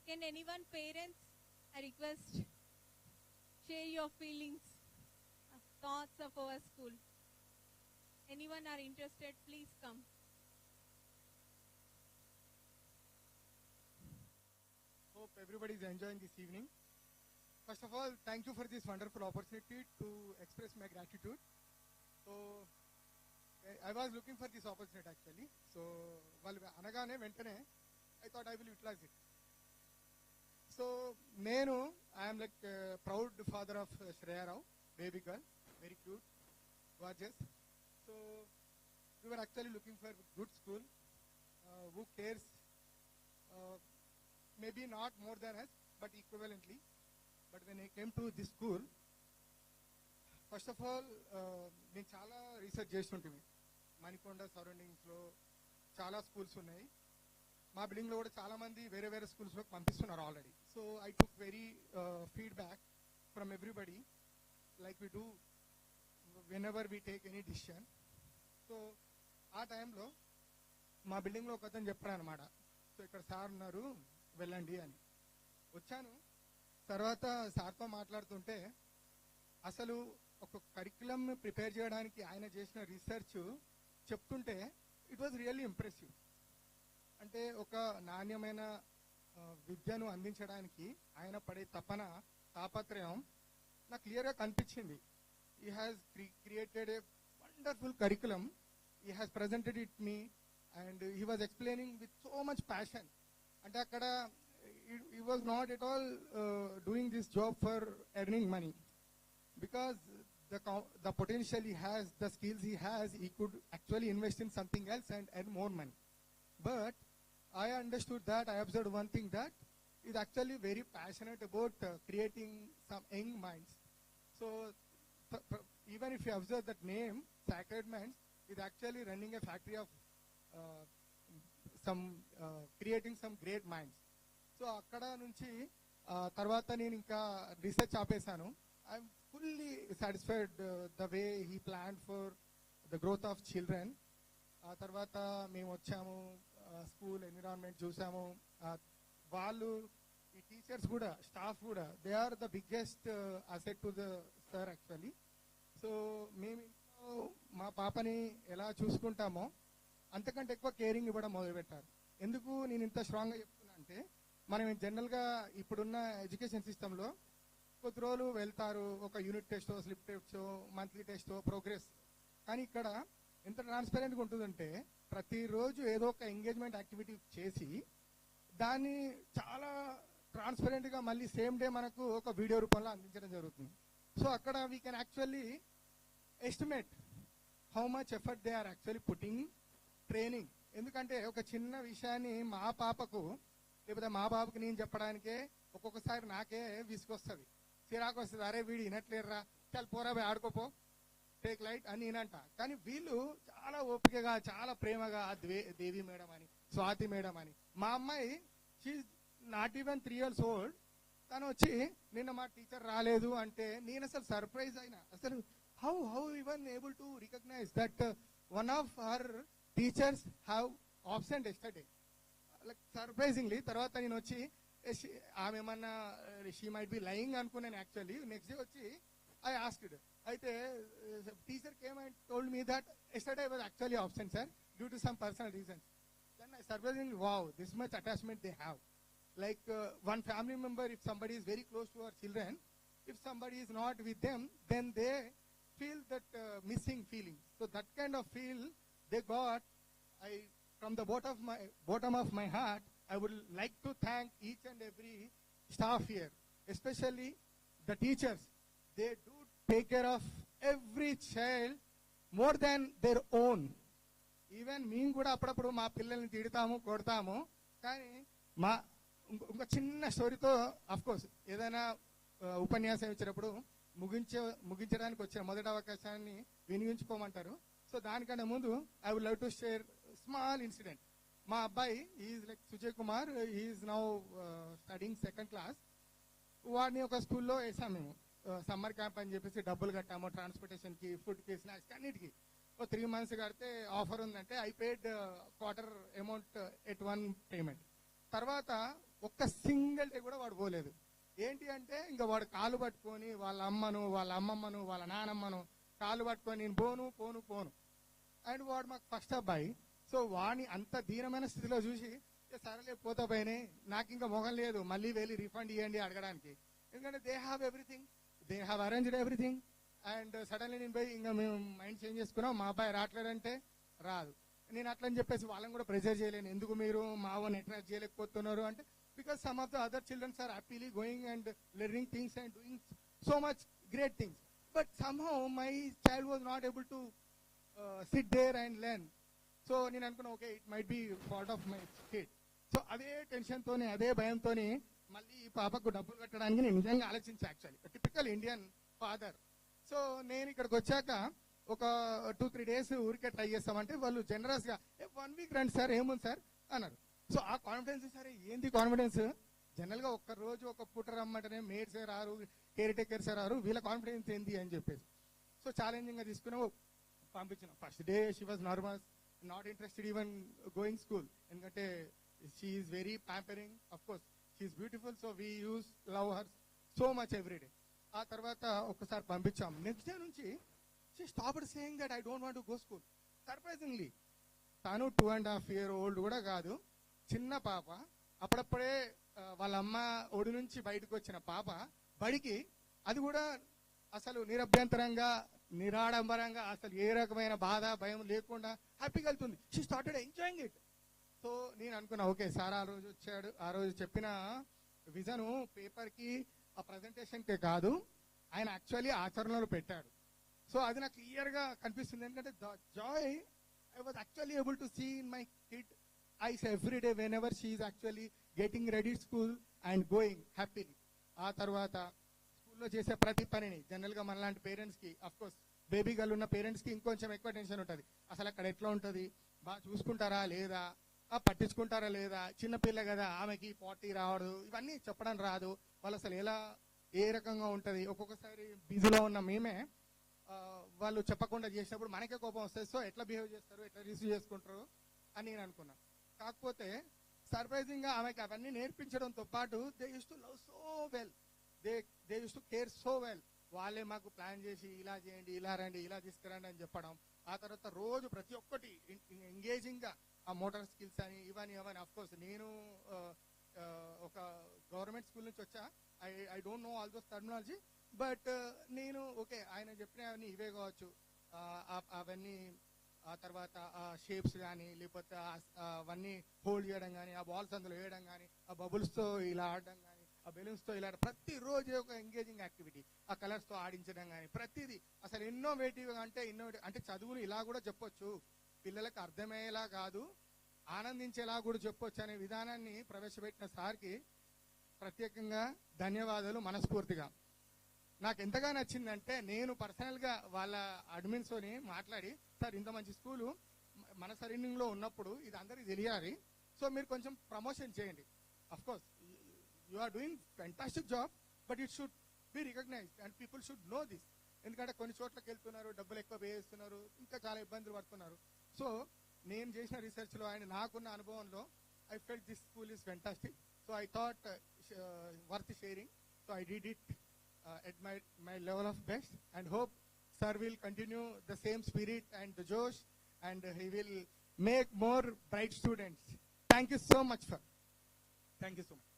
Can anyone, parents, I request, share your feelings, thoughts of our school. Anyone are interested, please come. Hope everybody is enjoying this evening. First of all, thank you for this wonderful opportunity to express my gratitude. So, I was looking for this opportunity actually. So, while anagane ventane, I thought I will utilize it. So, I am like a proud father of Shreya Rao, baby girl, very cute, gorgeous. So, we were actually looking for a good school, who cares, maybe not more than us, but equivalently. But when I came to this school, first of all నేను చాలా research చేస్తుంటుంది. మణికొండ సరౌండింగ్స్లో చాలా schools ఉన్నాయి. మా బిల్డింగ్లో కూడా చాలామంది వేరే వేరే స్కూల్స్లోకి పంపిస్తున్నారు already. So I took very feedback from everybody like we do whenever we take any decision. So ఆ టైంలో మా బిల్డింగ్లో ఒక అతను చెప్పాడు అనమాట, సో ఇక్కడ సార్ ఉన్నారు వెళ్ళండి అని. వచ్చాను, తర్వాత సార్తో మాట్లాడుతుంటే అసలు ఒక కరికులం ప్రిపేర్ చేయడానికి ఆయన చేసిన రీసెర్చ్ చెప్తుంటే ఇట్ వాజ్ రియల్లీ ఇంప్రెసివ్. అంటే ఒక నాణ్యమైన విద్యను అందించడానికి ఆయన పడే తపన, తాపత్రయం నాకు క్లియర్గా కనిపించింది. He has created a wonderful curriculum. He has presented it me and he was explaining with so much passion. అంటే అక్కడ he was not at all doing this job for earning money, because the potential he has, the skills he has, he could actually invest in something else and earn more money. But I understood that, I observed one thing, that he is actually very passionate about creating some young minds. So even if you observe that name, Sacred Minds, he is actually running a factory of creating some great minds. So అక్కడ నుంచి తర్వాత నేను ఇంకా research ఆపేశాను. I'm fully satisfied the way he plan for the growth of children. ఆ తర్వాత మేము వచ్చాము, స్కూల్ ఎన్విరాన్మెంట్ చూసాము. వాళ్ళు ఈ టీచర్స్ కూడా, స్టాఫ్ కూడా, they are the biggest asset to the sir actually. So మేము మా పాపని ఎలా చూసుకుంటామో అంతకంటే ఎక్కువ కేరింగ్ ఇవ్వడం మొదలుపెట్టారు. ఎందుకు నేను ఇంత స్ట్రాంగ్గా చెప్తున్నా అంటే, మనం జనరల్గా ఇప్పుడున్న ఎడ్యుకేషన్ సిస్టంలో కొద్ది రోజులు వెళ్తారు, ఒక యూనిట్ టెస్టో, స్లిప్ టెస్టో, మంత్లీ టెస్టో, ప్రోగ్రెస్. కానీ ఇక్కడ ఎంత ట్రాన్స్పరెంట్గా ఉంటుందంటే ప్రతిరోజు ఏదో ఒక ఎంగేజ్మెంట్ యాక్టివిటీ చేసి దాన్ని చాలా ట్రాన్స్పరెంట్గా మళ్ళీ సేమ్ డే మనకు ఒక వీడియో రూపంలో అందించడం జరుగుతుంది. సో అక్కడ we can actually estimate how much effort they are actually putting training. ఎందుకంటే ఒక చిన్న విషయాన్ని మా పాపకు లేకపోతే మా బాబుకి నేను చెప్పడానికే ఒక్కొక్కసారి నాకే విసుకొస్తుంది, చిరాకు వస్తుంది. అరే వీడు వినట్లేరురా, చాలా పోరా పోయి ఆడుకోపో, టేక్ లైట్ అని నేనంట. కానీ వీళ్ళు చాలా ఓపికగా, చాలా ప్రేమగా దేవి మేడం అని, స్వాతి మేడం అని. మా అమ్మాయి she not even 3 years old, తను వచ్చి నిన్న మా టీచర్ రాలేదు అంటే నేను అసలు సర్ప్రైజ్ అయినా. అసలు how even able to recognise that one of her teachers have absent yesterday, like surprisingly. తర్వాత నేను వచ్చి ఆమె ఏమన్నా షీ మైట్ బి లయింగ్ అనుకున్నాను యాక్చువల్లీ. నెక్స్ట్ డే వచ్చి ఐ ఆస్క్డ్, అయితే teacher came and told me that yesterday was actually absent sir due to some personal reasons. Then I surprisingly wow, this much attachment they have. Like one family member, if somebody is very close to our children, if somebody is not with them, then they feel that missing feeling. So that kind of feel they got. From the bottom of my heart, I would like to thank each and every staff here, especially the teachers. They do take care of every child more than their own. Even మేము కూడా అప్పుడప్పుడు మా పిల్లల్ని తిడతాము, కొడతాము. కానీ మా ఇంకొక చిన్న స్టోరీతో, of course ఏదైనా ఉపన్యాసం ఇచ్చినప్పుడు ముగించడానికి వచ్చిన మొదటి అవకాశాన్ని వినియోగించుకోమంటారు. సో దానికన్నా ముందు I would love to share small incident. మా అబ్బాయి is like Sujay Kumar, is now studying 2nd class. వాడిని ఒక స్కూల్లో వేసాం మేము. సమ్మర్ క్యాంప్ అని చెప్పేసి డబ్బులు కట్టాము, ట్రాన్స్పోర్టేషన్కి, ఫుడ్కి, స్నాక్స్కి, అన్నిటికీ. 3 months కడితే ఆఫర్ ఉందంటే I paid quarter amount at 1 payment. తర్వాత ఒక్క సింగిల్ డే కూడా వాడు పోలేదు. ఏంటి అంటే ఇంకా వాడు కాలు పట్టుకొని వాళ్ళ అమ్మను, వాళ్ళ అమ్మమ్మను, వాళ్ళ నానమ్మను కాలు పట్టుకొని నేను పోను. అండ్ వాడు మాకు ఫస్ట్ అబ్బాయి. సో వాడిని అంత దీనమైన స్థితిలో చూసి సరేలే పోతా పోయినాయి, నాకు ఇంకా మొగం లేదు మళ్ళీ వెళ్ళి రిఫండ్ ఇవ్వండి అడగడానికి. ఎందుకంటే they have arranged everything. And suddenly నేను పోయి ఇంకా మేము మైండ్ చేంజ్ చేసుకున్నాం, మా అబ్బాయి రావట్లేదంటే రాదు. నేను అట్లా అని చెప్పేసి వాళ్ళని కూడా ప్రెజర్ చేయలేను, ఎందుకు మీరు మా ఓన్ అట్రాక్ట్ చేయలేకపోతున్నారు అంటే, because some of the other childrens are happily going and learning things and doing so much great things. But somehow my child was not able to sit there and learn. So నేను అనుకున్నా okay it might be fault of my kid. So అదే టెన్షన్తోని అదే భయంతోని మళ్ళీ ఈ పాపకు డబ్బులు కట్టడానికి నేను నిజంగా ఆలోచించా. Actually typical Indian father. So నేను ఇక్కడికి వచ్చాక ఒక 2-3 days ఊరికే ట్రై చేస్తామంటే వాళ్ళు జనరస్ గా 1 week రండి సార్ ఏముంది సార్ అన్నారు. సో ఆ కాన్ఫిడెన్స్ సరే ఏంది కాన్ఫిడెన్స్, జనరల్ గా ఒక్క రోజు ఒక పూట రమ్మంటేనే మేడ్సే రారు, కేర్ టేకర్స్ రారు, వీళ్ళ కాన్ఫిడెన్స్ ఏంది అని చెప్పేసి. సో ఛాలెంజింగ్ గా తీసుకున్నాము, పంపించిన. First day she was nervous, not interested even going school. ఎందుకంటే she is very pampering, of course she is beautiful, so we use love her so much every day. ఆ తర్వాత ఒక్కసారి పంపించాం. నెక్స్ట్ డే నుంచి she stopped saying that I don't want to go school. Surprisingly తాను 2.5 year old కూడా కాదు, చిన్న పాప, అప్పుడప్పుడే వాళ్ళ అమ్మ ఒడి నుంచి బయటకు వచ్చిన పాప బడికి, అది కూడా అసలు నిరభ్యంతరంగా నిరాడంబరంగా అసలు ఏ రకమైన బాధ భయం లేకుండా హ్యాపీగా వెళ్తుంది. She started enjoying it. So నేను అనుకున్నా ఓకే సార్ ఆ రోజు వచ్చాడు, ఆ రోజు చెప్పిన విజను పేపర్కి ఆ ప్రజెంటేషన్కే కాదు ఆయన యాక్చువల్లీ ఆచరణలో పెట్టాడు. సో అది నాకు క్లియర్గా కనిపిస్తుంది. ఎందుకంటే the joy I was actually able to see in my kid eyes every day whenever she is actually getting ready school and going happily. ఆ తర్వాత స్కూల్లో చేసే ప్రతి పనిని జనరల్గా మనలాంటి పేరెంట్స్కి, అఫ్ కోర్స్ బేబీ గర్ల్ ఉన్న పేరెంట్స్కి ఇంకొంచెం ఎక్కువ టెన్షన్ ఉంటుంది. అసలు అక్కడ ఎట్లా ఉంటుంది, బాగా చూసుకుంటారా లేదా, పట్టించుకుంటారా లేదా, చిన్నపిల్ల కదా ఆమెకి పార్టీ రావదు, ఇవన్నీ చెప్పడం రాదు, వాళ్ళు అసలు ఎలా ఏ రకంగా ఉంటుంది. ఒక్కొక్కసారి బిజీలో ఉన్న మేమే వాళ్ళు చెప్పకుండా చేసినప్పుడు మనకే కోపం వస్తుంది. సో ఎట్లా బిహేవ్ చేస్తారు, ఎట్లా రిసీవ్ చేసుకుంటారు అని నేను అనుకున్నాను. కాకపోతే సర్ప్రైజింగ్ గా ఆమెకి అవన్నీ నేర్పించడంతో పాటు they use to love so well, they use to care so well. వాళ్ళే మాకు ప్లాన్ చేసి ఇలా చేయండి, ఇలా రండి, ఇలా తీసుకురండి అని చెప్పడం. ఆ తర్వాత రోజు ప్రతి ఒక్కటి ఎంగేజింగ్ గా ఆ మోటార్ స్కిల్స్ అని ఇవన్నీ అఫ్ కోర్స్ నేను ఒక గవర్నమెంట్ స్కూల్ నుంచి వచ్చా, I don't know all those terminology, but నేను ఓకే ఆయన చెప్పినవన్నీ ఇవే కావచ్చు, అవన్నీ ఆ తర్వాత ఆ షేప్స్ కానీ లేకపోతే అవన్నీ హోల్డ్ చేయడం కానీ, ఆ బాల్స్ అందులో వేయడం కానీ, ఆ బబుల్స్తో ఇలా ఆడడం కానీ, ఆ బెలూన్స్తో ఇలా ప్రతిరోజు ఒక ఎంగేజింగ్ యాక్టివిటీ, ఆ కలర్స్తో ఆడించడం కానీ ప్రతిదీ అసలు ఇన్నోవేటివ్ అంటే చదువులు ఇలా కూడా చెప్పొచ్చు, పిల్లలకు అర్థమయ్యేలా కాదు ఆనందించేలా కూడా చెప్పొచ్చు అనే విధానాన్ని ప్రవేశపెట్టిన సార్కి ప్రత్యేకంగా ధన్యవాదాలు మనస్ఫూర్తిగా. నాకు ఎంతగా నచ్చిందంటే నేను పర్సనల్గా వాళ్ళ అడ్మిన్స్తోని మాట్లాడి, సార్ ఇంత మంచి స్కూలు మన సరౌండింగ్లో ఉన్నప్పుడు ఇది అందరికీ తెలియాలి, సో మీరు కొంచెం ప్రమోషన్ చేయండి. Of course you are doing fantastic job, but it should be recognised and people should know this. ఎందుకంటే కొన్ని చోట్లకి వెళ్తున్నారు, డబ్బులు ఎక్కువ పే చేస్తున్నారు, ఇంకా చాలా ఇబ్బందులు పడుతున్నారు. సో నేను చేసిన రీసెర్చ్లో అండ్ నాకున్న అనుభవంలో I felt this school is fantastic. So I thought worth sharing. So I did it at my level of best and hope sir will continue the same spirit and the josh and he will make more bright students. Thank you so much sir. Thank you so much.